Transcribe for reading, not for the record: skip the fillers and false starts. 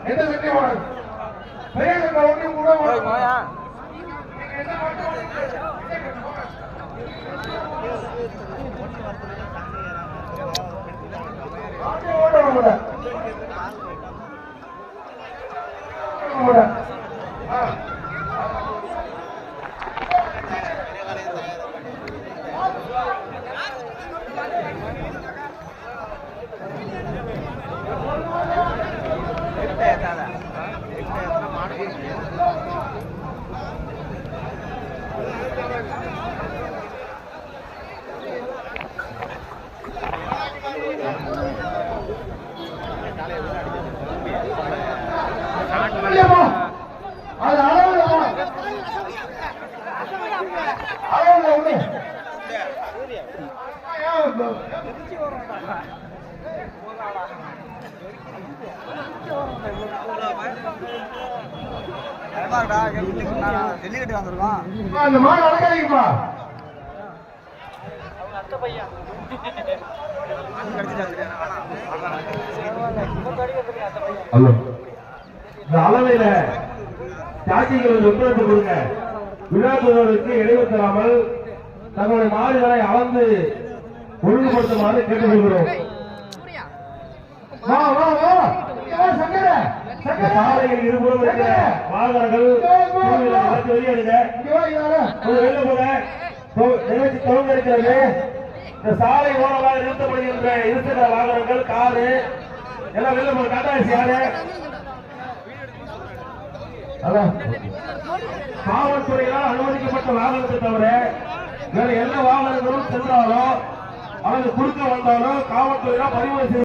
எந்த சத்தியம் வராது. பெரிய ஒன்றும் கூட ஜல்லிக்கட்டு வந்திருக்கோம். அந்த மாடு அடக்காதீங்கப்பா. அளவையில சாட்சிகள் ஒத்துழைப்பு கொடுங்க. விழாக்குழுவிற்கு இடைவெளி தராமல் தங்களுடைய மாடுகளை அளந்து ஒழுங்குபடுத்துமாறு கேட்டுக்கொள்கிறோம். சாலையில் இருபுறம் இருக்கிற வாகனங்கள் வெளியிடுங்க. வெளில போக நிகழ்ச்சி தொடங்க இருக்கிறது. இந்த சாலை ஓரமாக நிறுத்தப்படுகின்ற இருசக்கர வாகனங்கள், காரு எல்லாம் வெளில போக. டாடா யாரு காவல்துறையால் அனுமதிக்கப்பட்ட வாகனத்தை தவிர வேற எந்த வாகனங்களும் சென்றாலும் அல்லது குறுக்க வந்தாலும் காவல்துறையால் பறிமுதல்